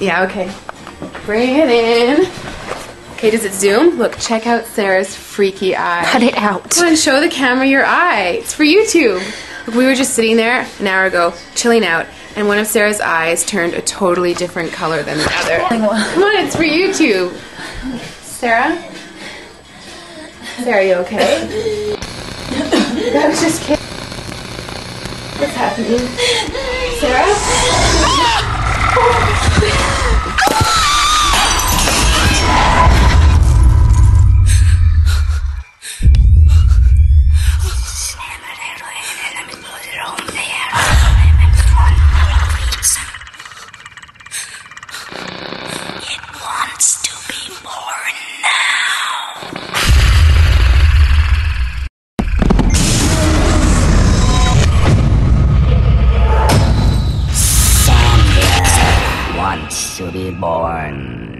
Yeah, okay. Bring it in. Okay, does it zoom? Look, check out Sarah's freaky eye. Cut it out. Come on, show the camera your eye. It's for YouTube. Look, we were just sitting there an hour ago, chilling out, and one of Sarah's eyes turned a totally different color than the other. Come on, it's for YouTube. Sarah? Sarah, you okay? I was just kidding. What's happening? Sarah? It wants to be born now. Sandra wants to be born